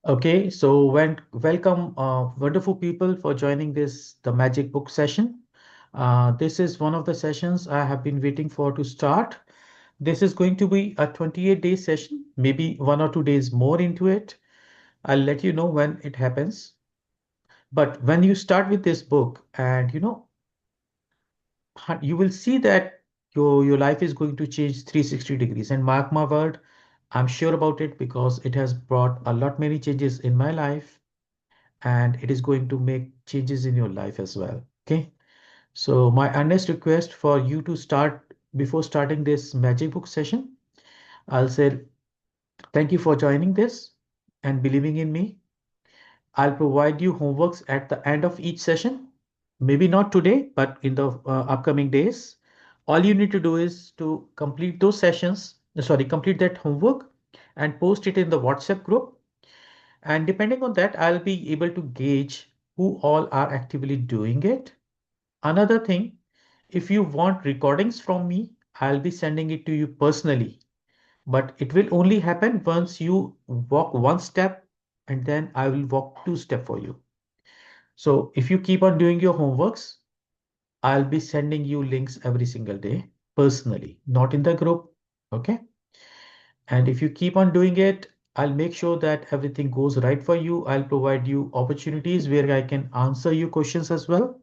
Okay, so welcome, wonderful people, for joining this the Magic Book session. This is one of the sessions I have been waiting for to start. This is going to be a 28-day session, maybe 1 or 2 days more into it. I'll let you know when it happens. But when you start with this book, and you will see that your life is going to change 360 degrees. And mark my word, I'm sure about it because it has brought a lot many changes in my life and it is going to make changes in your life as well. Okay. So my earnest request for you to start before starting this magic book session, I'll say thank you for joining this and believing in me. I'll provide you homeworks at the end of each session. Maybe not today, but in the upcoming days. All you need to do is to complete those sessions, complete that homework and post it in the WhatsApp group. And depending on that, I'll be able to gauge who all are actively doing it. Another thing, if you want recordings from me, I'll be sending it to you personally, but it will only happen once you walk one step and then I will walk two step for you. So if you keep on doing your homeworks, I'll be sending you links every single day personally, not in the group. Okay. And if you keep on doing it, I'll make sure that everything goes right for you. I'll provide you opportunities where I can answer your questions as well.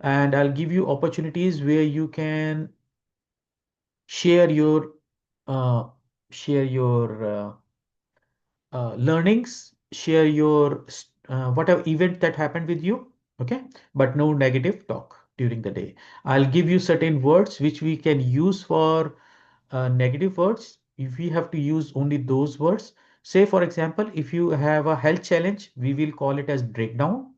And I'll give you opportunities where you can share your uh, share your learnings, share your whatever event that happened with you. Okay, but no negative talk during the day. I'll give you certain words which we can use for negative words. If we have to use only those words, say for example, if you have a health challenge, we will call it as breakdown.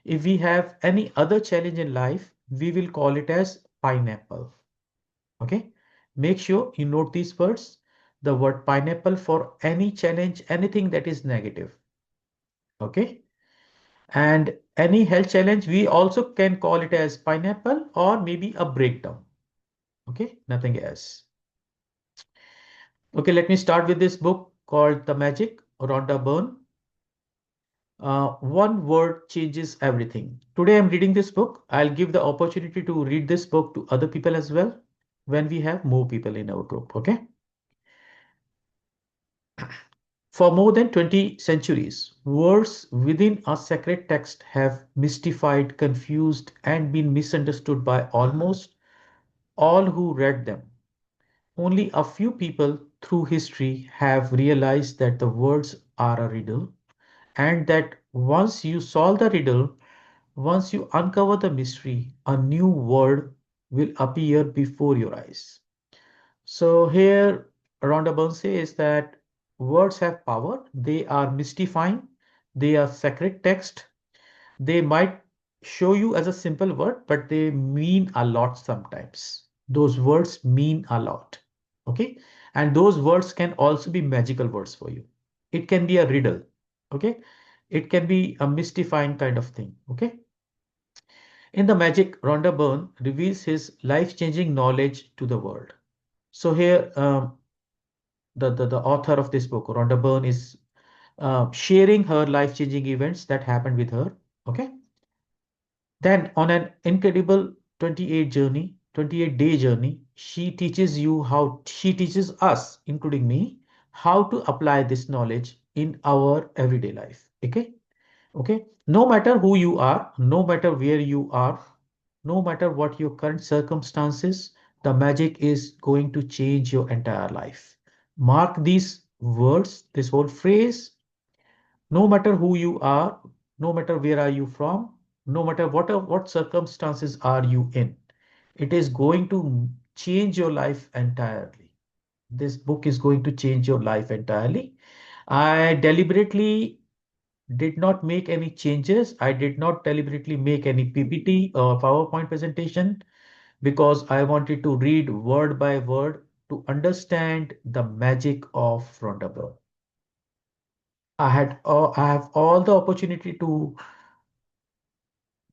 If we have any other challenge in life, we will call it as pineapple. Okay. Make sure you note these words. The word pineapple for any challenge, anything that is negative. Okay. And any health challenge, we also can call it as pineapple or maybe a breakdown. Okay. Nothing else. Okay. Let me start with this book called The Magic, Rhonda Byrne. One word changes everything. Today I'm reading this book. I'll give the opportunity to read this book to other people as well when we have more people in our group. Okay. For more than 20 centuries, words within a sacred text have mystified, confused, and been misunderstood by almost all who read them. Only a few people through history have realized that the words are a riddle, and that once you solve the riddle, once you uncover the mystery, a new word will appear before your eyes. So here, Rhonda Byrne says that words have power. They are mystifying. They are sacred text. They might show you as a simple word, but they mean a lot sometimes. Those words mean a lot. Okay. And those words can also be magical words for you. It can be a riddle. Okay. It can be a mystifying kind of thing. Okay. In the magic, Rhonda Byrne reveals his life-changing knowledge to the world. So here, the author of this book, Rhonda Byrne, is sharing her life-changing events that happened with her. Okay. Then on an incredible 28-day journey, she teaches us, including me, how to apply this knowledge in our everyday life. Okay. Okay. No matter who you are, no matter where you are, no matter what your current circumstances, the magic is going to change your entire life. Mark these words, this whole phrase. No matter who you are, no matter where are you from, no matter what circumstances are you in, it is going to change your life entirely. This book is going to change your life entirely. I deliberately did not make any changes. I did not deliberately make any PPT or PowerPoint presentation because I wanted to read word by word to understand the magic of Rhonda Byrne. I have all the opportunity to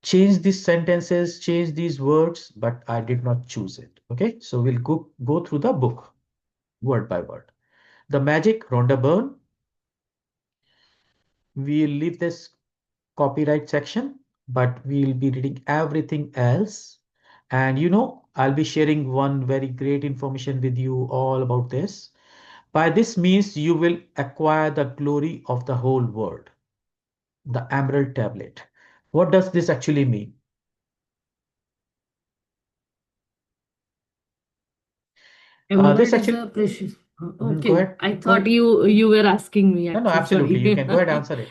change these sentences, change these words, but I did not choose it. Okay, so we'll go through the book word by word. The Magic, Rhonda Byrne. We'll leave this copyright section, but we'll be reading everything else. And I'll be sharing one very great information with you all about this. By this means, you will acquire the glory of the whole world, the Emerald Tablet. What does this actually mean? This Emerald is actually, a precious. Go Okay, ahead, I go thought ahead. you were asking me No, no, actually. absolutely. Sorry. You can go ahead, answer it.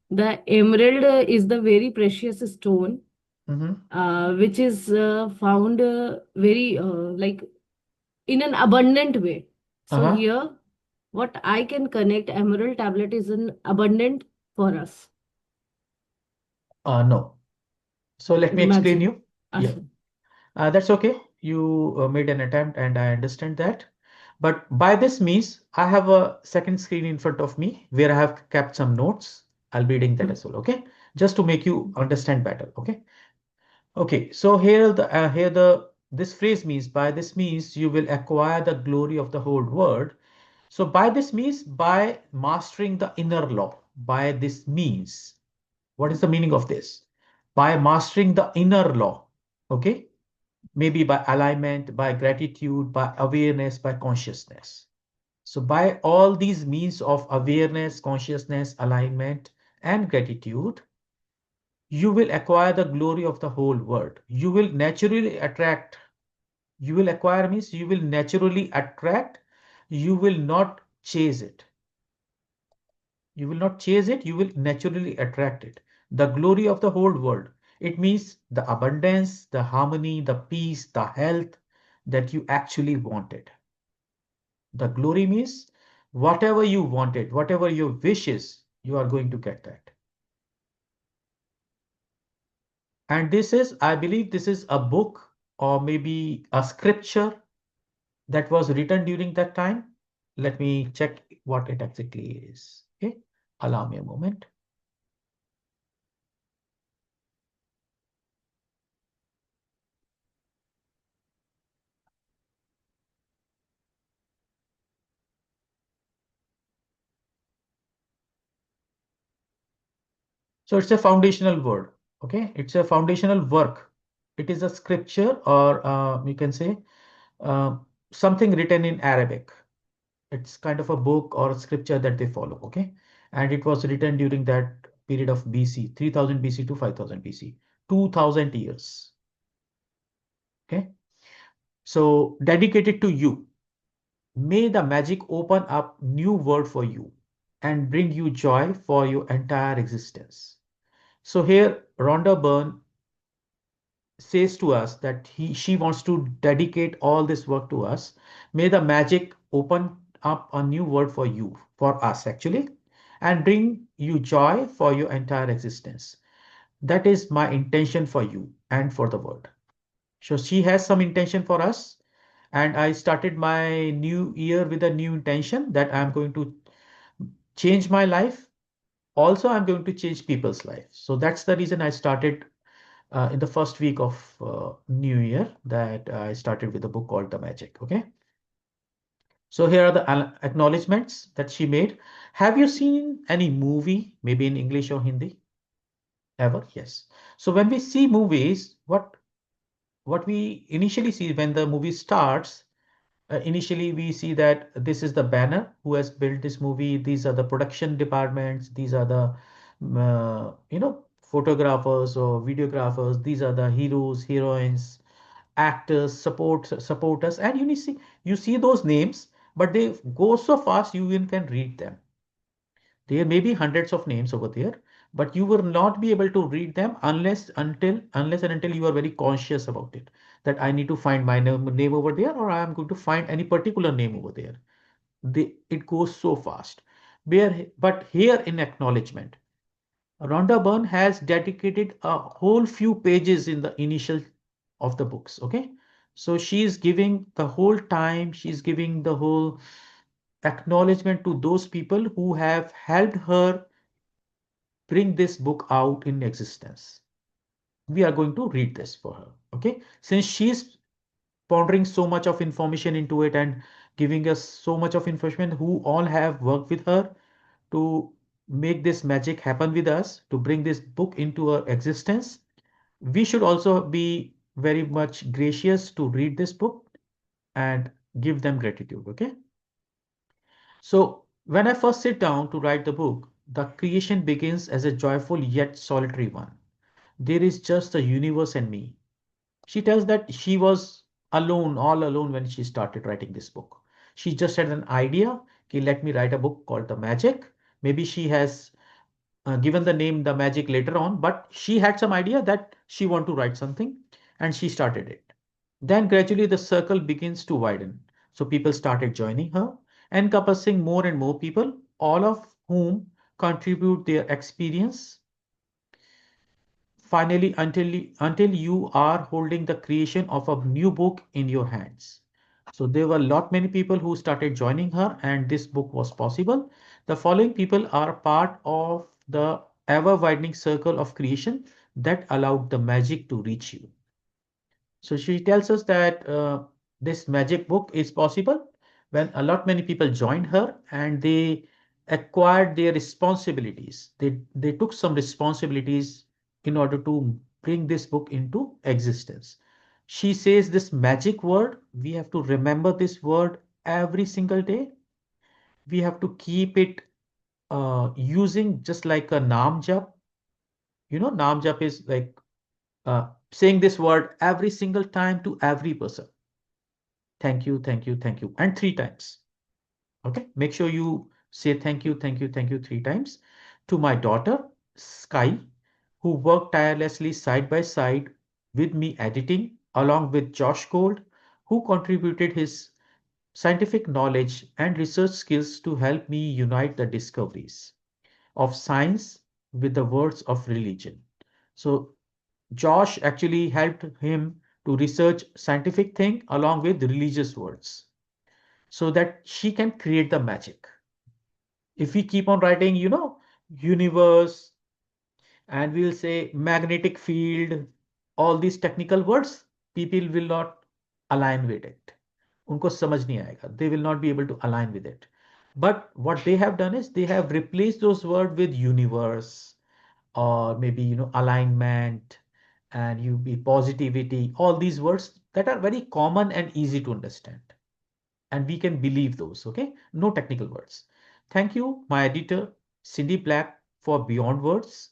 The emerald is the very precious stone, Mm-hmm. which is found very like in an abundant way. So Uh-huh. here, what I can connect emerald tablet is an abundant for us. No. So let me explain Magic. you. Yeah. Awesome. That's okay. You made an attempt, and I understand that. But by this means, I have a second screen in front of me where I have kept some notes. I'll be reading that as well. Okay, just to make you understand better. Okay. Okay. So here the this phrase means, by this means you will acquire the glory of the whole world. So by this means, by mastering the inner law. By this means, what is the meaning of this? By mastering the inner law. Okay, maybe by alignment, by gratitude, by awareness, by consciousness. So, by all these means of awareness, consciousness, alignment, and gratitude, you will acquire the glory of the whole world. You will naturally attract, you will acquire means you will naturally attract, you will not chase it. You will not chase it, you will naturally attract it. The glory of the whole world. It means the abundance, the harmony, the peace, the health that you actually wanted. The glory means whatever you wanted, whatever your wish is, you are going to get that. And this is, I believe, this is a book or maybe a scripture that was written during that time. Let me check what it exactly is. Okay, allow me a moment. So it's a foundational word. Okay, it's a foundational work. It is a scripture, or you can say uh, something written in Arabic. It's kind of a book or a scripture that they follow. Okay, and it was written during that period of BC, 3000 BC to 5000 BC, 2000 years. Okay, so dedicated to you. May the magic open up new world for you and bring you joy for your entire existence. So here, Rhonda Byrne says to us that she wants to dedicate all this work to us. May the magic open up a new world for you, for us actually, and bring you joy for your entire existence. That is my intention for you and for the world. So she has some intention for us, and I started my new year with a new intention that I'm going to change my life. Also, I'm going to change people's life. So that's the reason I started in the first week of New Year, that I started with a book called The Magic. Okay. So here are the acknowledgements that she made. Have you seen any movie, maybe in English or Hindi? Ever? Yes. So when we see movies, what we initially see when the movie starts, initially we see that this is the banner who has built this movie. These are the production departments. These are the photographers or videographers. These are the heroes, heroines, actors, supporters, and you see those names, but they go so fast you even can read them. There may be hundreds of names over there, but you will not be able to read them unless and until you are very conscious about it. That I need to find my name over there, or I am going to find any particular name over there. It goes so fast. But here in acknowledgement, Rhonda Byrne has dedicated a whole few pages in the initial of the books. Okay. So she is giving the whole time, she's giving the whole acknowledgement to those people who have helped her bring this book out in existence. We are going to read this for her. Okay. Since she's pondering so much of information into it and giving us so much of information, who all have worked with her to make this magic happen with us, to bring this book into our existence, we should also be very much gracious to read this book and give them gratitude. Okay. So when I first sit down to write the book, the creation begins as a joyful yet solitary one. There is just the universe and me. She tells that she was alone, all alone when she started writing this book. She just had an idea, okay, let me write a book called The Magic. Maybe she has given the name The Magic later on, but she had some idea that she want to write something and she started it. Then gradually the circle begins to widen. So people started joining her, encompassing more and more people, all of whom contribute their experience. Finally, until you are holding the creation of a new book in your hands. So there were a lot many people who started joining her, and this book was possible. The following people are part of the ever widening circle of creation that allowed the magic to reach you. So she tells us that this magic book is possible when a lot many people joined her and they acquired their responsibilities. They took some responsibilities in order to bring this book into existence. She says this magic word, we have to remember this word every single day. We have to keep it using just like a naam jap. You know, naam jap is like saying this word every single time to every person. Thank you, thank you, thank you, and three times. Okay, make sure you say thank you, thank you, thank you three times to my daughter, Sky, who worked tirelessly side by side with me editing, along with Josh Gold, who contributed his scientific knowledge and research skills to help me unite the discoveries of science with the words of religion. So Josh actually helped him to research scientific thing along with religious words so that she can create the magic. If we keep on writing, universe, and we'll say magnetic field, all these technical words, people will not align with it. उनको समझ नहीं आएगा. They will not be able to align with it. But what they have done is they have replaced those words with universe, or maybe alignment, and you be positivity, all these words that are very common and easy to understand, and we can believe those. Okay, no technical words. Thank you, my editor, Cindy Black, for Beyond Words,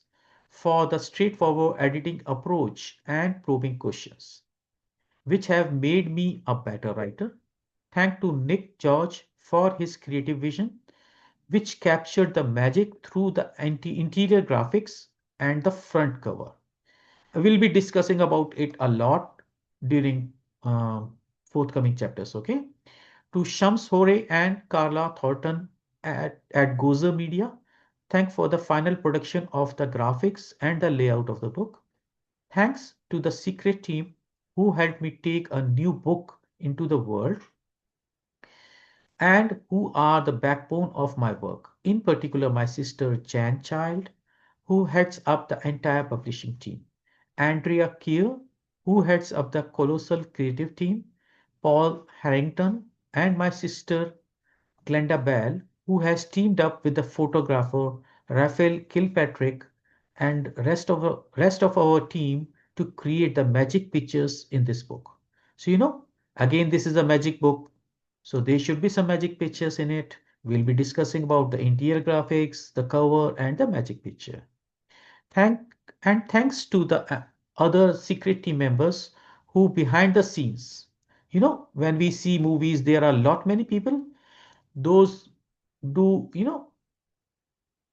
for the straightforward editing approach and probing questions, which have made me a better writer. Thank to Nick George for his creative vision, which captured the magic through the interior graphics and the front cover. We'll be discussing about it a lot during forthcoming chapters. Okay. To Shams Hore and Carla Thornton at Gozer Media, thank for the final production of the graphics and the layout of the book. Thanks to the secret team who helped me take a new book into the world and who are the backbone of my work. In particular, my sister Jan Child, who heads up the entire publishing team, Andrea Keir, who heads up the colossal creative team, Paul Harrington, and my sister Glenda Bell, who has teamed up with the photographer Raphael Kilpatrick and rest of our team to create the magic pictures in this book. So again, this is a magic book, so there should be some magic pictures in it. We'll be discussing about the interior graphics, the cover, and the magic picture. Thank thanks to the other secret team members who behind the scenes. When we see movies, there are a lot many people. Those do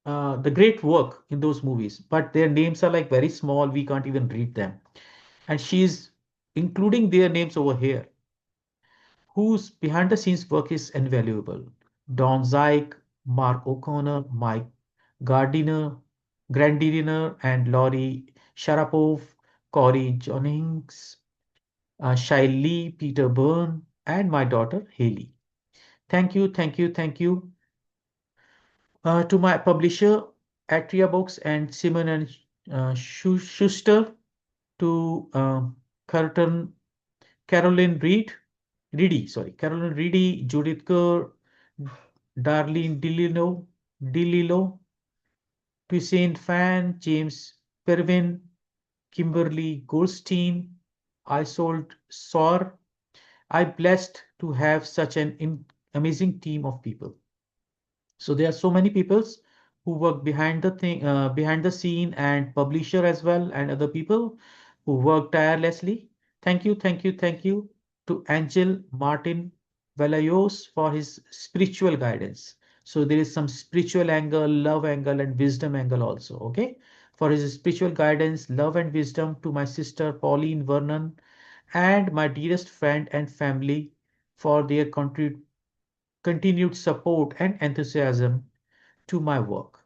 the great work in those movies, but their names are like very small. We can't even read them. And she's including their names over here, whose behind the scenes work is invaluable. Don Zyke, Mark O'Connor, Mike Gardiner, Grandiner, and Laurie Sharapov, Corey Jennings, Shailene Peter Byrne, and my daughter Haley. Thank you, thank you, thank you to my publisher, Atria Books and Simon and Schuster, to Carlton, Caroline Caroline Reedy, Judith Kerr, Darlene DeLillo, Toussaint Fan, James Pervin, Kimberly Goldstein, Isolde Sor. I blessed to have such an amazing team of people. So there are so many peoples who work behind the thing, behind the scene, and publisher as well, and other people who work tirelessly. Thank you, thank you, thank you to Angel Martin Velayos for his spiritual guidance. So there is some spiritual angle, love angle, and wisdom angle also. Okay, for his spiritual guidance, love and wisdom to my sister Pauline Vernon and my dearest friend and family for their continued support and enthusiasm to my work,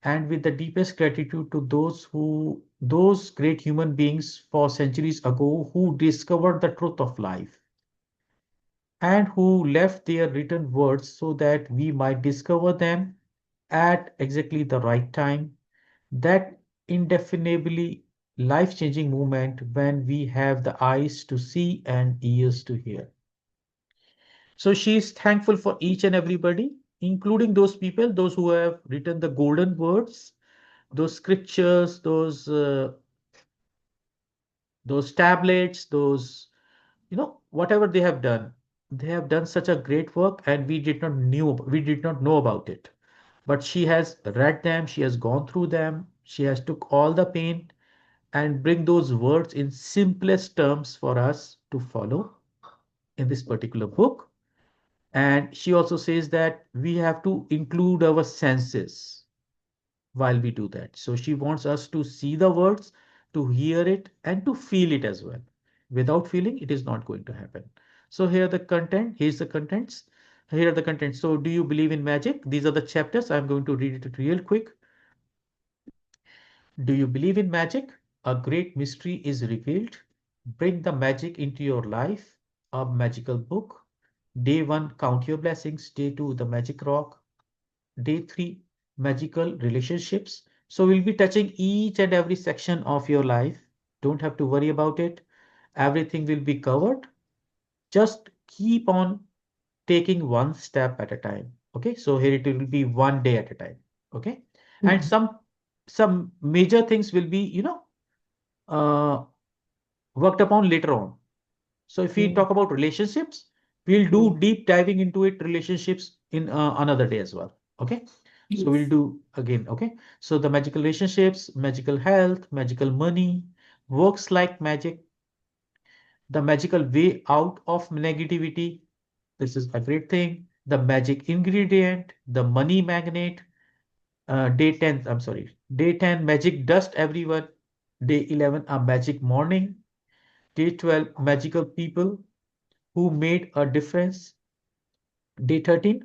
and with the deepest gratitude to those great human beings for centuries ago who discovered the truth of life and who left their written words so that we might discover them at exactly the right time, that indefinably life-changing moment when we have the eyes to see and ears to hear. So she is thankful for each and everybody, including those people, those who have written the golden words, those scriptures, those tablets, those, whatever they have done. They have done such a great work, and we did not know about it. But she has read them, she has gone through them, she has took all the pain and bring those words in simplest terms for us to follow in this particular book. And she also says that we have to include our senses while we do that. So she wants us to see the words, to hear it, and to feel it as well. Without feeling, it is not going to happen. So here the content, here's the contents. Here are the contents. So do you believe in magic? These are the chapters. I'm going to read it real quick. Do you believe in magic? A great mystery is revealed. Bring the magic into your life. A magical book. Day 1, count your blessings. Day 2, the magic rock. Day 3, magical relationships. So we'll be touching each and every section of your life. Don't have to worry about it. Everything will be covered. Just keep on taking one step at a time. Okay, so here it will be one day at a time. Okay, and Mhm. some major things will be, uh, worked upon later on. So if we Mhm. talk about relationships, we'll do deep diving into it, relationships in another day as well. Okay. So we'll Yes. do again. Okay. So the magical relationships, magical health, magical money, works like magic, the magical way out of negativity. This is a great thing. The magic ingredient, the money magnet, day 10, I'm sorry, day 10, magic dust everyone. Day 11, a magic morning. Day 12, magical people who made a difference. Day 13,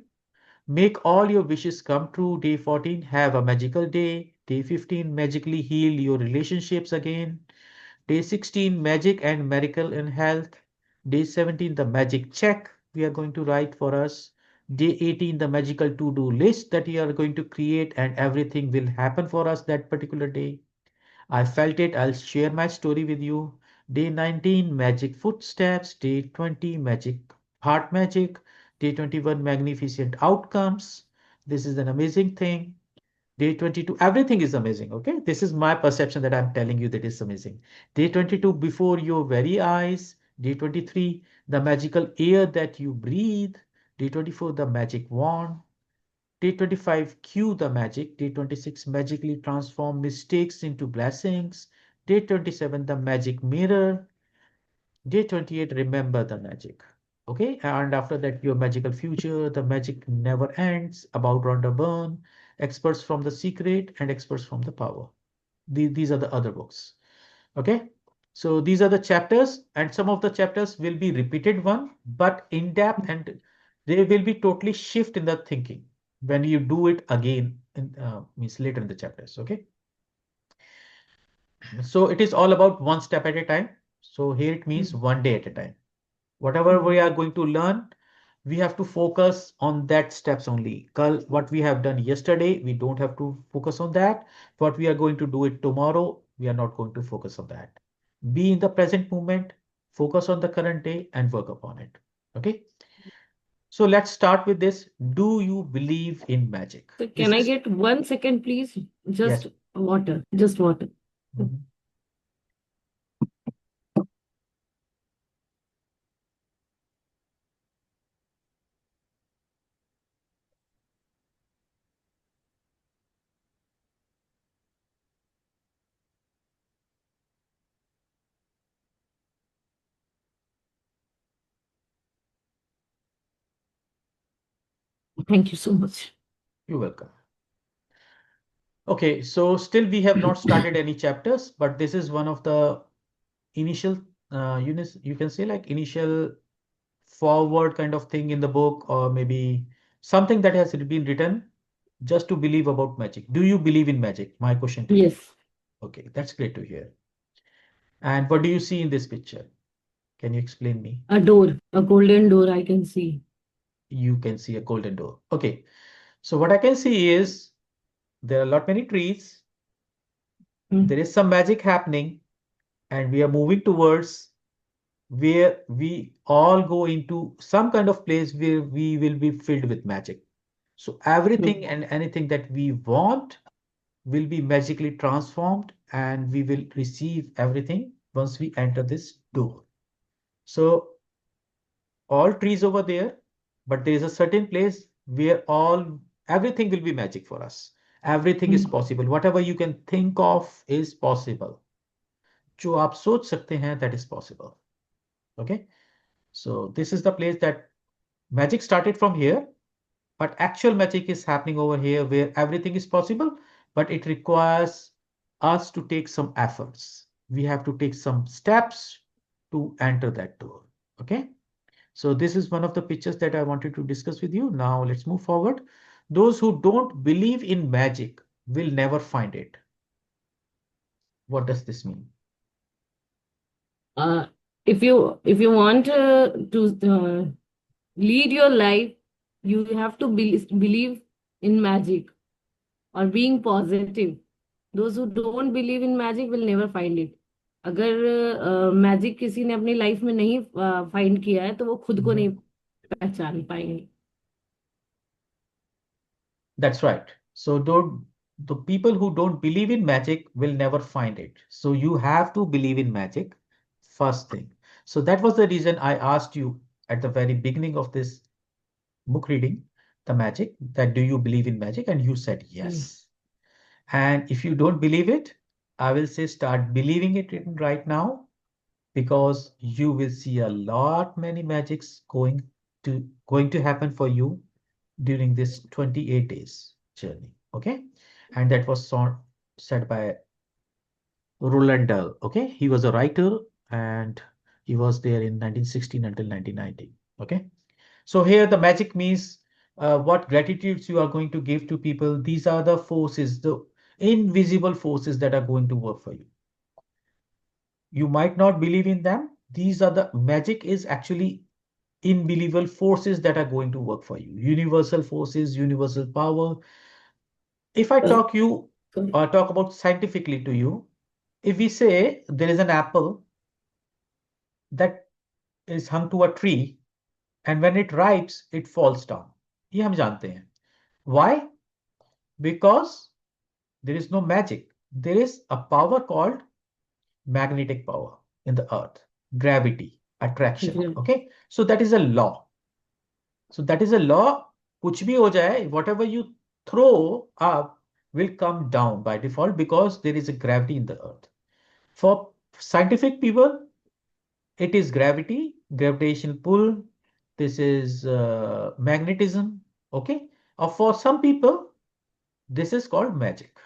make all your wishes come true. Day 14, have a magical day. Day 15, magically heal your relationships again. Day 16, magic and miracle in health. Day 17, the magic check we are going to write for us. Day 18, the magical to-do list that we are going to create, and everything will happen for us that particular day. I felt it. I'll share my story with you. Day 19, magic footsteps. Day 20, magic heart magic. Day 21, magnificent outcomes. This is an amazing thing. Day 22, everything is amazing. Okay. This is my perception that I'm telling you that is amazing. Day 22, before your very eyes. Day 23, the magical air that you breathe. Day 24, the magic wand. Day 25, cue the magic. Day 26, magically transform mistakes into blessings. Day 27, the magic mirror. Day 28, remember the magic. Okay, and after that, your magical future, the magic never ends, about Rhonda Byrne, experts from the secret and experts from the power. These are the other books. Okay, so these are the chapters, and some of the chapters will be repeated one, but in depth, and they will be totally shift in the thinking when you do it again, means later in the chapters. Okay, so it is all about one step at a time. So here it means Mhm. one day at a time. Whatever we Mhm. are going to learn, we have to focus on that steps only. What we have done yesterday, we don't have to focus on that. What we are going to do it tomorrow, we are not going to focus on that. Be in the present moment, focus on the current day and work upon it. Okay. So let's start with this. Do you believe in magic? So This can I is, get 1 second, please? yes. Just water. Just water. Mhm. Thank you so much. You're welcome. Okay, so still we have not started any chapters, but this is one of the initial units, you can say like initial forward kind of thing in the book, or maybe something that has been written just to believe about magic. Do you believe in magic? My question to you. Yes. Okay, that's great to hear. And what do you see in this picture? Can you explain me? A door. A golden door I can see. You can see a golden door. Okay, so what I can see is there are a lot many trees. Hmm. There is some magic happening, and we are moving towards where we all go into some kind of place where we will be filled with magic. So everything Hmm. and anything that we want will be magically transformed, and we will receive everything once we enter this door. So all trees over there, but there is a certain place where all everything will be magic for us. Everything is Hmm. possible. Whatever you can think of is possible. जो आप सोच सकते हैं, that is possible. Okay. So this is the place that magic started from here, but actual magic is happening over here where everything is possible, but it requires us to take some efforts. We have to take some steps to enter that door. Okay. So this is one of the pictures that I wanted to discuss with you. Now let's move forward. Those who don't believe in magic will never find it. What does this mean? Uh, if you want to lead your life, you have to believe in magic or being positive. Those who don't believe in magic will never find it. अगर magic किसी ने अपनी life में नहीं find किया है तो वो खुद को नहीं Mhm. पहचान पाएंगे. That's right. So don't the people who don't believe in magic will never find it. So you have to believe in magic first thing. So that was the reason I asked you at the very beginning of this book reading, the magic, that do you believe in magic? And you said Hmm. yes. And if you don't believe it, I will say start believing it right now, because you will see a lot many magics going to happen for you during this 28 days journey. Okay. And that was said by Roland Dahl. Okay. He was a writer, and he was there in 1916 until 1990. Okay. So here the magic means what gratitudes you are going to give to people. These are the forces, the invisible forces that are going to work for you. You might not believe in them. These are the magic is actually unbelievable forces that are going to work for you. Universal forces, universal power. If I Sorry. talk about scientifically to you, if we say there is an apple that is hung to a tree, and when it ripes, it falls down. ये हम जानते हैं. Why? Because there is no magic. There is a power called magnetic power in the earth, gravity, attraction. Yeah. Okay. So that is a law. So that is a law. कुछ भी हो जाए, whatever you throw up will come down by default because there is a gravity in the earth. For scientific people, it is gravity, gravitational pull. This is magnetism. Okay. Or for some people, this is called magic.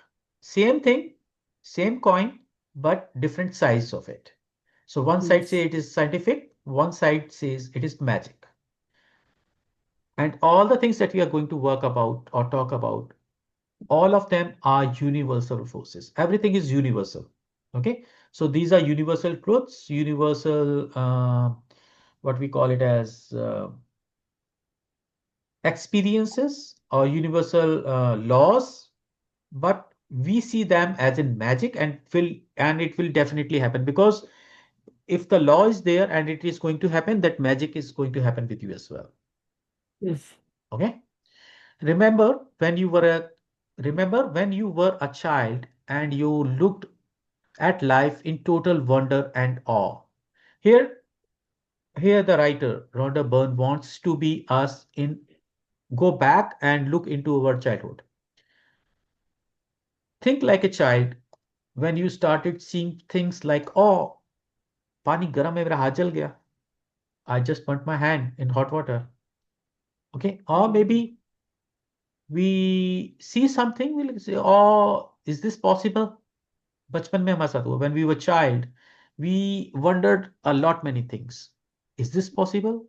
Same thing, same coin, but different sides of it. So one side say Yes. it is scientific, one side says it is magic. And all the things that we are going to work about or talk about, all of them are universal forces. Everything is universal. Okay. So these are universal truths, universal, what we call it as experiences or universal laws, but we see them as in magic, and it will definitely happen, because if the law is there and it is going to happen, that magic is going to happen with you as well. Yes. Okay. Remember when you were a remember when you were a child and you looked at life in total wonder and awe. Here, here the writer, Rhonda Byrne, wants to be us in go back and look into our childhood. Think like a child when you started seeing things like, oh, pani garam hai, mera haath jal gaya. I just burnt my hand in hot water. Okay. Or maybe we see something, we'll say, oh, is this possible? बचपन में हमारे साथ हुआ. When we were child, we wondered a lot many things. Is this possible?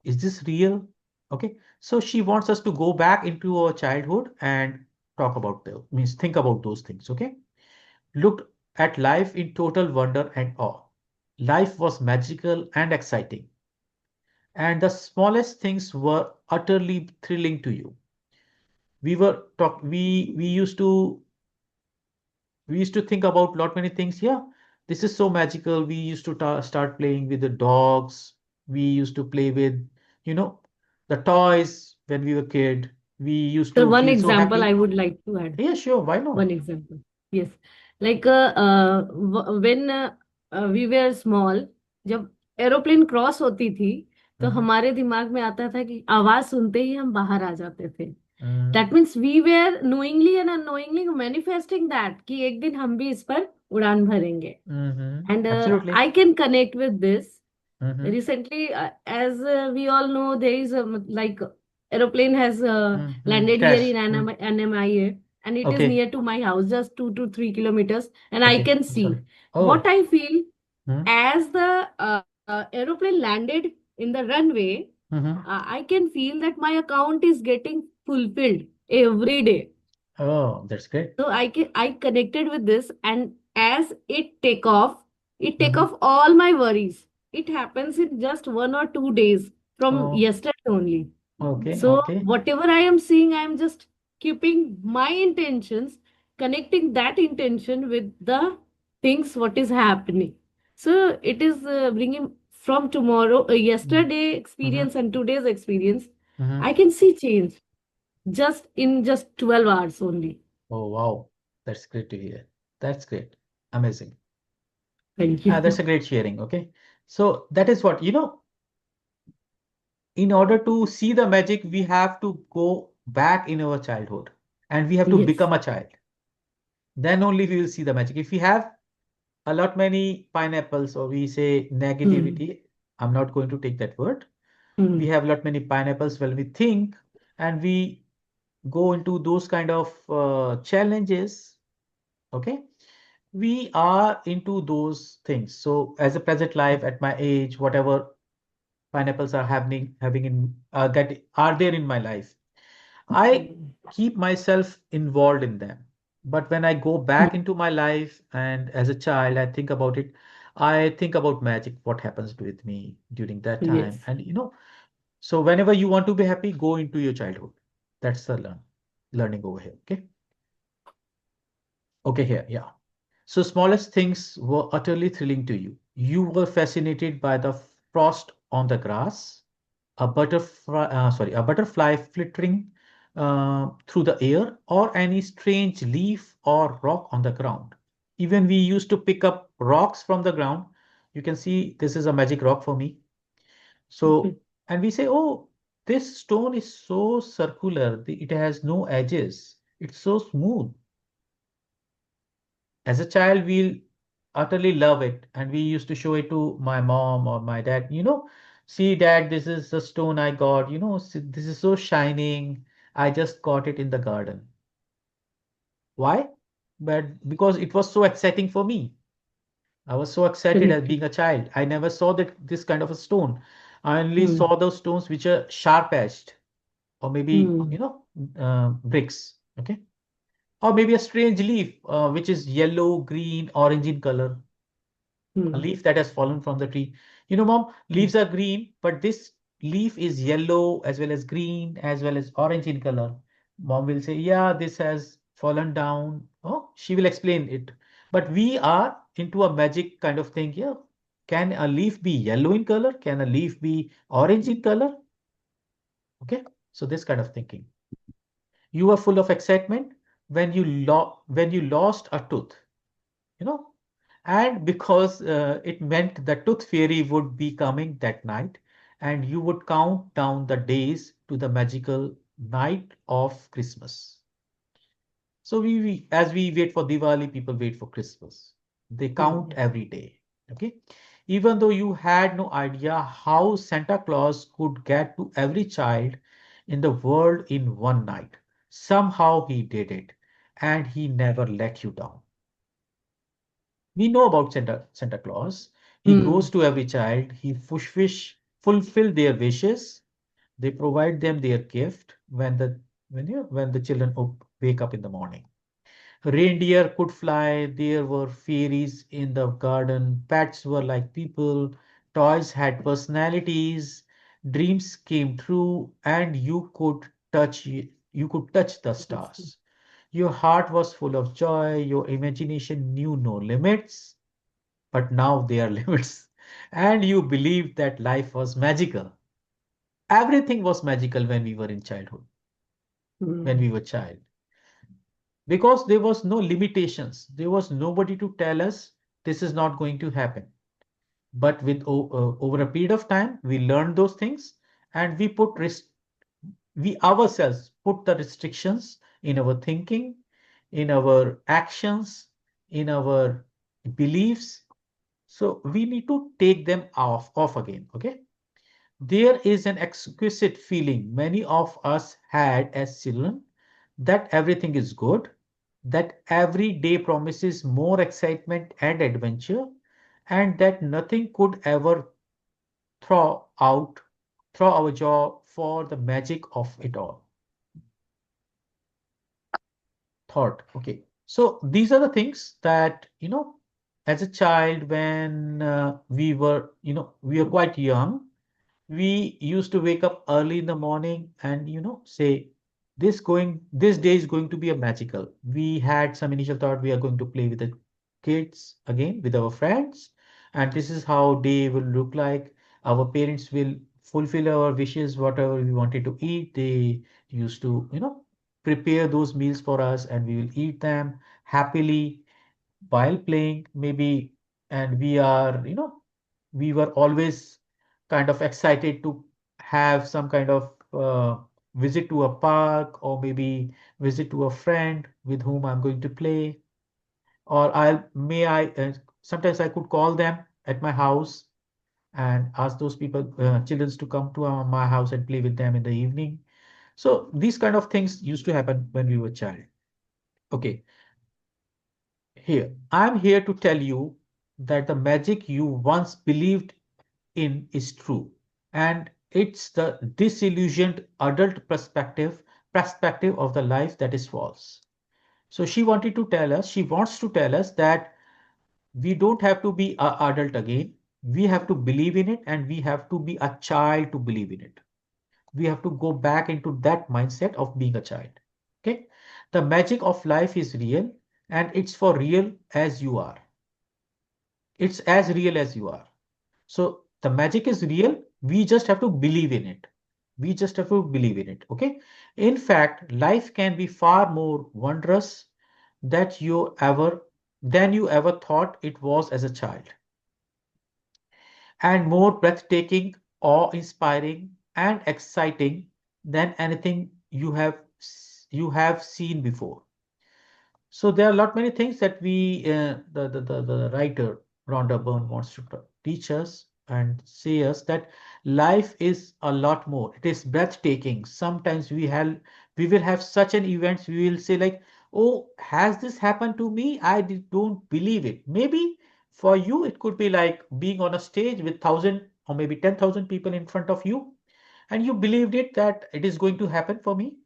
Is this real? Okay. So she wants us to go back into our childhood and talk about the means think about those things. Okay. Looked at life in total wonder and awe. Life was magical and exciting, and the smallest things were utterly thrilling to you. We used to think about lot many things. Yeah, this is so magical. We used to start playing with the dogs. We used to play with, you know, the toys when we were kid. We used So to one feel so example I happy. would like to add. Yeah, sure, why not? One example. Yes. Like when we were small, जब aeroplane cross होती थी तो Mm-hmm. हमारे दिमाग में आता था कि आवाज सुनते ही हम बाहर आ जाते थे. Mm-hmm. That means we were knowingly and unknowingly manifesting that कि एक दिन हम भी इस पर उड़ान भरेंगे. Mm-hmm. And Absolutely. I can connect with this. Mm-hmm. Recently, as we all know, there is like aeroplane has Mm-hmm. landed here Crash. in NMIA, and it is Okay. near to my house, just 2 to 3 kilometers, and I Okay. can I'm sorry. see what Oh. I feel Mm-hmm. as the aeroplane landed in the runway. Mm-hmm. I can feel that my account is getting fulfilled every day. Oh, that's great. So I connected with this, and as it take Mm-hmm. off all my worries. It happens in just 1 or 2 days from Oh, yesterday only. okay. So Okay. whatever I am seeing, I am just keeping my intentions, connecting that intention with the things what is happening. So it is bringing from tomorrow, yesterday Mm-hmm. experience and today's experience. Mm-hmm. I can see change just in just 12 hours only. Oh, wow. That's great to hear. That's great. Amazing. Thank That's a you. great sharing. Okay. So that is what, in order to see the magic, we have to go back in our childhood and we have to Yes. become a child. Then only we will see the magic. If we have a lot many pineapples or we say Hmm. negativity, I'm not going to take that word. We Hmm. have lot many pineapples when we think and we go into those kind of challenges. Okay. We are into those things. So as a present life at my age, whatever pineapples are happening, having in that are there in my life, I Hmm. keep myself involved in them. But when I go back into my life and as a child, I think about it, I think about magic, what happens with me during that time. Yes. And so whenever you want to be happy, go into your childhood. That's the learning over here. Okay. Okay, here, yeah. So smallest things were utterly thrilling to you. You were fascinated by the frost on the grass, a butterfly flittering through the air, or any strange leaf or rock on the ground. Even we used to pick up rocks from the ground. You can see this is a magic rock for me. So, Okay. and we say, oh, this stone is so circular. It has no edges. It's so smooth. As a child, we'll utterly love it, and we used to show it to my mom or my dad. See, dad, this is the stone I got. This is so shining. I just got it in the garden. Why? But because it was so exciting for me. I was so excited as Correct. being a child. I never saw that this kind of a stone. I only Hmm. saw those stones which are sharp edged, or maybe Hmm. bricks. Okay, or maybe a strange leaf which is yellow, green, orange in color. A Hmm. leaf that has fallen from the tree. Mom, Hmm. leaves are green, but this leaf is yellow as well as green as well as orange in color. Mom will say, yeah, this has fallen down. Oh, she will explain it. But we are into a magic kind of thing here. Can a leaf be yellow in color? Can a leaf be orange in color? Okay, so this kind of thinking. You were full of excitement when you lost a tooth, you know, and because it meant the tooth fairy would be coming that night, and you would count down the days to the magical night of Christmas. So as we wait for Diwali, people wait for Christmas. They count Hmm. every day. Okay. Even though you had no idea how Santa Claus could get to every child in the world in one night, somehow he did it, and he never let you down. We know about Santa Claus. He goes Hmm. to every child, he fulfill their wishes, they provide them their gift when the children wake up in the morning. Reindeer could fly, there were fairies in the garden, pets were like people, toys had personalities, dreams came true, and you could touch the stars. Your heart was full of joy, your imagination knew no limits, but now there are limits. And you believed that life was magical. Everything was magical when we were in childhood, when we Hmm. were child. Because there was no limitations. There was nobody to tell us this is not going to happen. But over a period of time, we learned those things and we ourselves put the restrictions in our thinking, in our actions, in our beliefs. So we need to take them off again. Okay. There is an exquisite feeling many of us had as children that everything is good, that every day promises more excitement and adventure, and that nothing could ever throw out throw our jaw for the magic of it all. Thought. Okay. So these are the things that, as a child, when we were quite young, we used to wake up early in the morning and say this day is going to be a magical. We had some initial thought we are going to play with the kids again with our friends, and this is how day will look like. Our parents will fulfill our wishes, whatever we wanted to eat. They used to prepare those meals for us, and we will eat them happily while playing maybe. And we were always kind of excited to have some kind of visit to a park, or maybe visit to a friend with whom I'm going to play. Or sometimes I could call them at my house and ask those children to come to my house and play with them in the evening. So these kind of things used to happen when we were child. Okay, I'm here to tell you that the magic you once believed in is true. And it's the disillusioned adult perspective of the life that is false. So she wants to tell us that we don't have to be an adult again. We have to believe in it, and we have to be a child to believe in it. We have to go back into that mindset of being a child. Okay. The magic of life is real, and it's for real as you are. It's as real as you are. So the magic is real. We just have to believe in it. We just have to believe in it. Okay. In fact, life can be far more wondrous that than you ever thought it was as a child, and more breathtaking, awe-inspiring, and exciting than anything you have seen before. So there are a lot many things that the writer Rhonda Byrne wants to teach us and say us that life is a lot more. It is breathtaking. Sometimes we will have such an events. We will say like, oh, has this happened to me? Don't believe it. Maybe for you it could be like being on a stage with 1,000 or maybe 10,000 people in front of you, and you believed it that it is going to happen for me.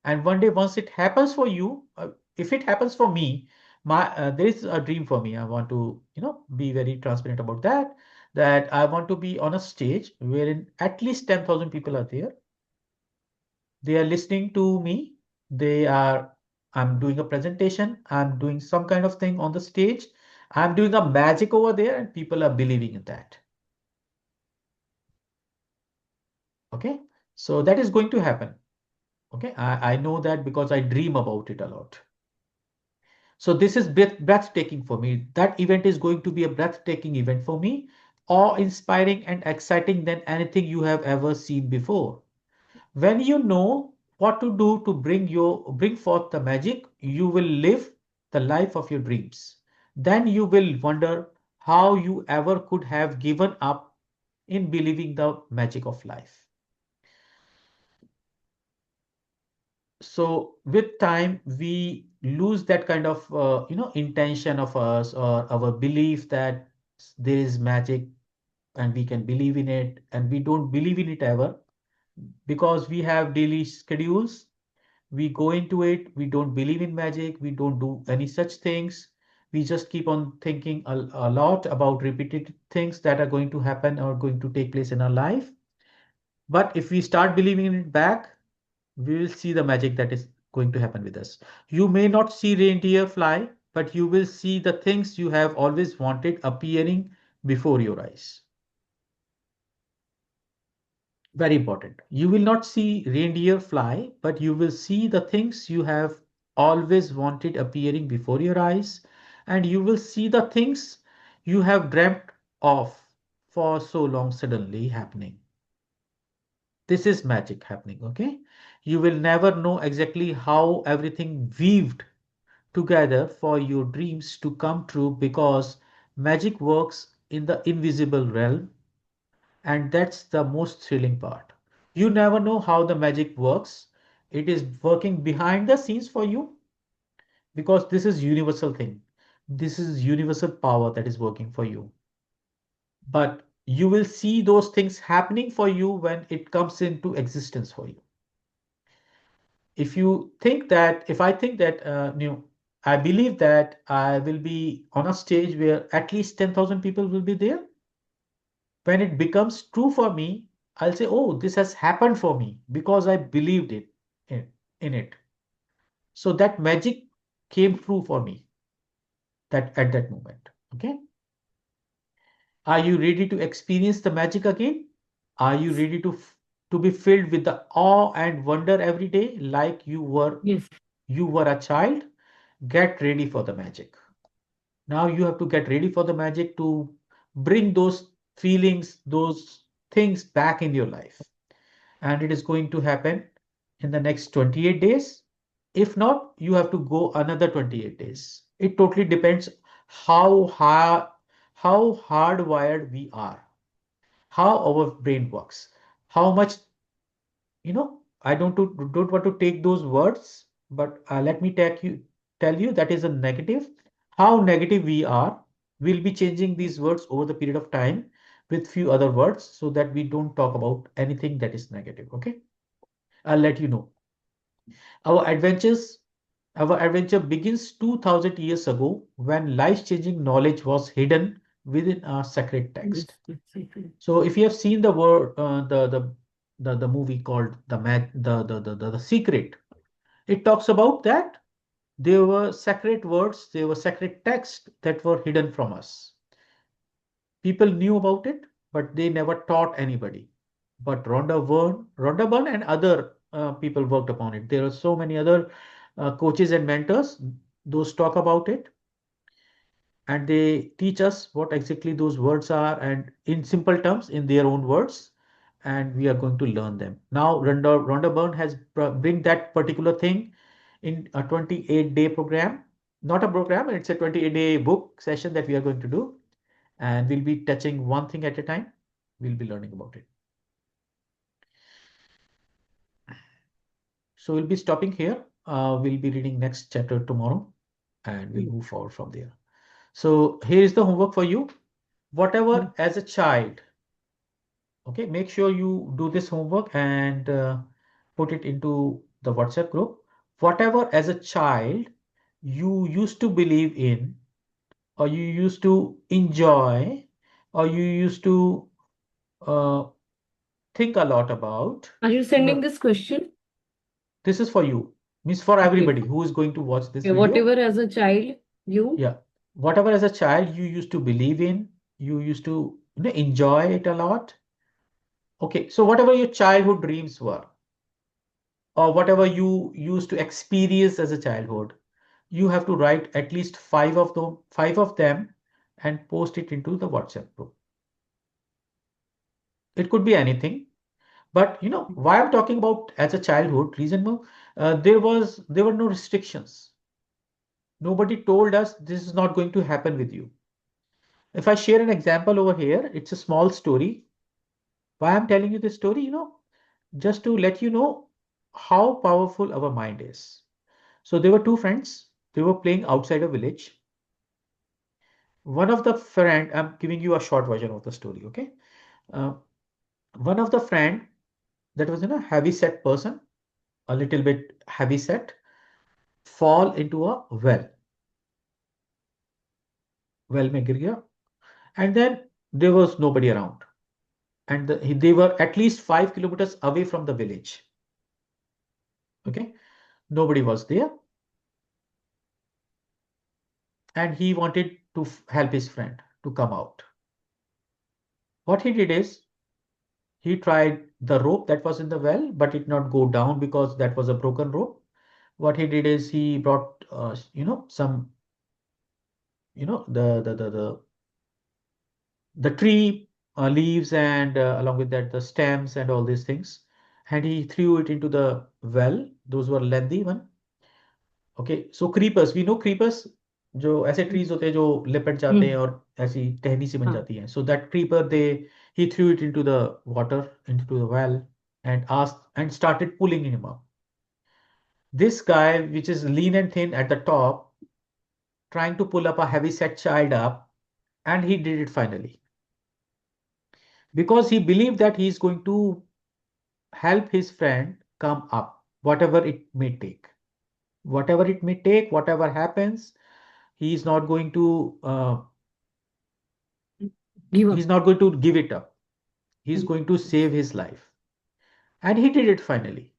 And one day once it happens for you, if it happens for me, my there is a dream for me. I want to be very transparent about that, that I want to be on a stage wherein at least 10,000 people are there. They are listening to me. they are I'm doing a presentation, I'm doing some kind of thing on the stage, I'm doing a magic over there, and people are believing in that. Okay. So that is going to happen. Okay, I know that because I dream about it a lot. So this is breathtaking for me. That event is going to be a breathtaking event for me, awe-inspiring and exciting than anything you have ever seen before. When you know what to do to bring forth the magic, you will live the life of your dreams. Then you will wonder how you ever could have given up in believing the magic of life. So with time we lose that kind of intention of us, or our belief that there is magic and we can believe in it, and we don't believe in it ever because we have daily schedules. We go into it, we don't believe in magic, we don't do any such things. We just keep on thinking a lot about repeated things that are going to happen or going to take place in our life. But if we start believing in it back, we will see the magic that is going to happen with us. You may not see reindeer fly, but you will see the things you have always wanted appearing before your eyes. Very important. You will not see reindeer fly, but you will see the things you have always wanted appearing before your eyes, and you will see the things you have dreamt of for so long suddenly happening. This is magic happening, okay? You will never know exactly how everything weaved together for your dreams to come true because magic works in the invisible realm, and that's the most thrilling part. You never know how the magic works. It is working behind the scenes for you because this is universal thing. This is universal power that is working for you. But you will see those things happening for you when it comes into existence for you. If I think that I believe that I will be on a stage where at least 10,000 people will be there. When it becomes true for me, I'll say, oh, this has happened for me because I believed in it. So that magic came true for me that at that moment. Okay. Are you ready to experience the magic again? Are you ready to be filled with the awe and wonder every day like Yes. you were a child? Get ready for the magic. Now you have to get ready for the magic to bring those feelings, those things back in your life. And it is going to happen in the next 28 days. If not, you have to go another 28 days. It totally depends how hard, how hardwired we are, how our brain works, how much I don't want to take those words, but let me tell you that is a negative. How negative we are, we'll be changing these words over the period of time with few other words so that we don't talk about anything that is negative. Okay, I'll let you know. Our adventures, our adventure begins 2000 years ago when life-changing knowledge was hidden within our sacred text. Yes. Exactly. So if you have seen the word, the movie called the Secret, it talks about that there were sacred words, there were sacred texts that were hidden from us. People knew about it, but they never taught anybody. But Rhonda Byrne and other people worked upon it. There are so many other coaches and mentors. Those talk about it and they teach us what exactly those words are and in simple terms in their own words, and we are going to learn them. Now Rhonda Byrne has bring that particular thing in a 28-day program, not a program, it's a 28-day book session that we are going to do, and we'll be touching one thing at a time. We'll be learning about it. So we'll be stopping here. We'll be reading next chapter tomorrow and we'll Yes. move forward from there. So here is the homework for you. Whatever as a child, okay, make sure you do this homework and put it into the WhatsApp group. Whatever as a child you used to believe in, or you used to enjoy, or you used to uh, think a lot about. Are you You sending know, this question? this is for you, means for Okay. everybody who is going to watch this Okay. video. Whatever as a child, you. Yeah, whatever as a child you used to believe in, you used to enjoy it a lot, Okay, so whatever your childhood dreams were, or whatever you used to experience as a childhood, you have to write at least five of them, and post it into the WhatsApp group. It could be anything, but why I'm talking about as a childhood reason. There were no restrictions. Nobody told us this is not going to happen with you. If I share an example over here, it's a small story. Why I'm telling you this story, just to let you know how powerful our mind is. So there were two friends. They were playing outside a village. One of the friend, I'm giving you a short version of the story, okay? Uh, One of the friend that was heavy set person, a little bit heavy set, fall into a well में गिर गया, and then there was nobody around, and they were at least 5 kilometers away from the village. Okay, nobody was there, and he wanted to help his friend to come out. What he did is he tried the rope that was in the well, but it not go down because that was a broken rope. What he did is he brought some the tree leaves, and along with that the stems and all these things, and he threw it into the well. Those were lengthy one. Okay, so creepers, we know creepers, जो ऐसे trees होते हैं जो लिपट जाते हैं Hmm. और ऐसी टहनी सी बन हाँ. जाती हैं. So that creeper, they he threw it into the water, into the well, and asked and started pulling him up. This guy, which is lean and thin at the top, trying to pull up a heavy set child up, and he did it finally because he believed that he is going to help his friend come up, whatever it may take. Whatever it may take, whatever happens, he is not going to Give up. he's not going to give it up. He's Hmm. going to save his life. And he did it finally.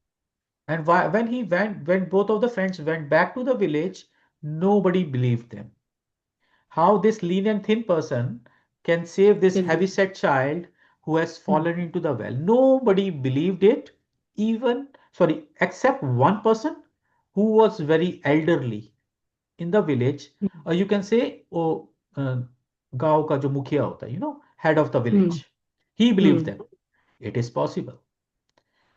And when both of the friends went back to the village, nobody believed them. How this lean and thin person can save this Can do. heavy-set child who has Hmm. fallen into the well. Nobody believed it, even, sorry, except one person who was very elderly in the village. Hmm. Or you can say, oh, गांव का जो मुखिया होता है, head of the Hmm. village. He believed Hmm. them. It is possible.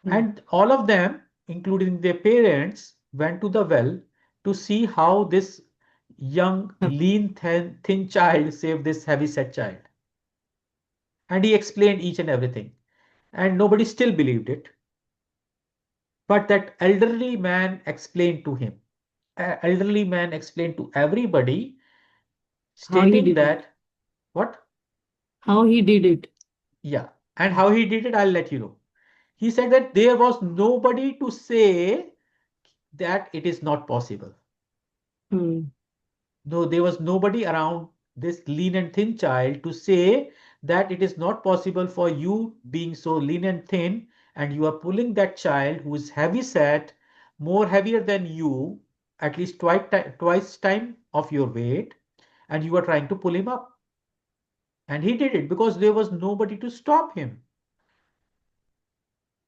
Hmm. And all of them, including their parents, went to the well to see how this young, lean, thin child saved this heavy set child. And he explained each and everything. And nobody still believed it. But that elderly man explained to him. Elderly man explained to everybody, How he stating did it. that, what? How he did it. Yeah. And how he did it, I'll let you know. He said that there was nobody to say that it is not possible. Hmm. No, there was nobody around this lean and thin child to say that it is not possible for you being so lean and thin, and you are pulling that child who is heavy set, more heavier than you, at least twice time of your weight, and you are trying to pull him up. And he did it because there was nobody to stop him.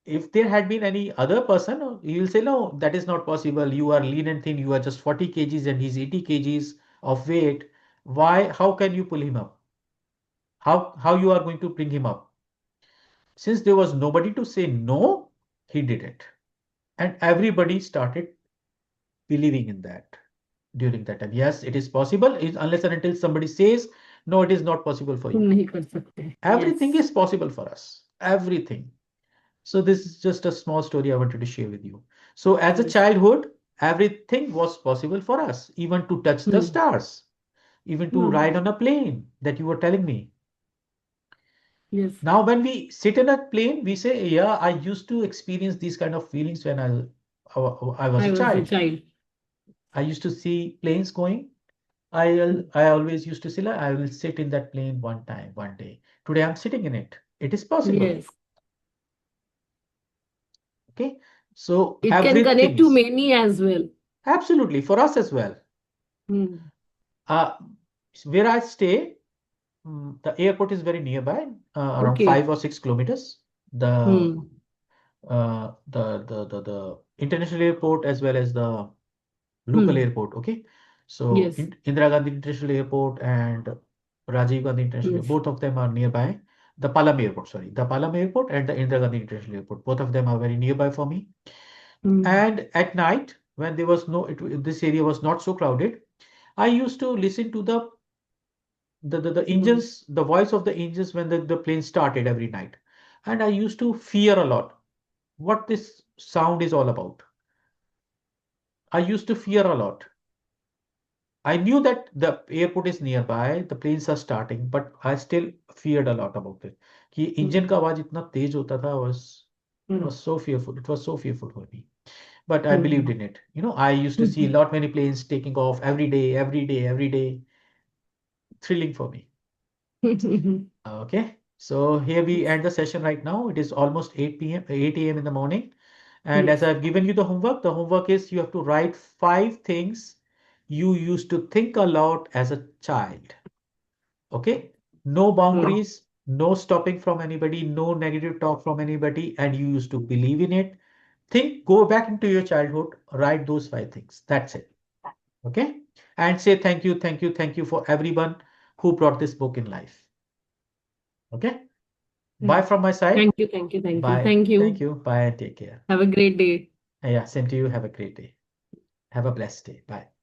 If there had been any other person, he will say, no, that is not possible. You are lean and thin. You are just 40 kgs and he's 80 kgs of weight. Why? How can you pull him up? How you are going to bring him up? Since there was nobody to say no, he did it. And everybody started believing in that during that time. Yes, it is possible, unless and until somebody says, no, it is not possible for तुम you. नहीं कर सकते. Everything Yes. is possible for us. Everything. So this is just a small story I wanted to share with you. So as a Yes. childhood, everything was possible for us, even to touch the Hmm. stars, even to Hmm. ride on a plane that you were telling me. Yes. Now, when we sit in a plane, we say, yeah, I used to experience these kind of feelings when I was I a was a child. child. I used to see planes going. I always used to say, like, I will sit in that plane one time, one day. Today I'm sitting in it. It is possible. Yes. Okay. So It can connect everything to is many as well. absolutely for us as well. Hmm. Uh, where I stay, the airport is very nearby, around Okay. 5 or 6 kilometers. the Hmm. the international airport as well as the local Hmm. airport. Okay, so Yes. Indira Gandhi International Airport and Rajiv Gandhi International Airport, Yes. both of them are nearby. The Palam Airport, sorry, the Palam Airport and the Indira Gandhi International Airport, both of them are very nearby for me. Hmm. And at night, when there was no, this area was not so crowded, I used to listen to the Hmm. engines, the voice of the engines when the plane started every night. And I used to fear a lot what this sound is all about. I used to fear a lot. I knew that the airport is nearby, the planes are starting, but I still feared a lot about it. कि engine का आवाज इतना तेज होता था was it Hmm. was so fearful. It was so fearful for me. But I believed Hmm. in it. You know, I used to see a lot many planes taking off every day, every day, every day. Thrilling for me. Okay. So here we end the session right now. It is almost 8 p.m., 8 a.m. in the morning. And as Yes. I've given you the homework is you have to write 5 things you used to think a lot as a child. Okay. No Hmm. boundaries, no stopping from anybody, no negative talk from anybody, and you used to believe in it. Think, go back into your childhood, write those 5 things. That's it. Okay. And say thank you, thank you, thank you for everyone who brought this book in life. Okay. Bye Hmm. from my side. Thank you. Thank you. Thank you. Bye. Thank Thank you. you. Bye and take care. Have a great day. Yeah, same to you. Have a great day. Have a blessed day. Bye.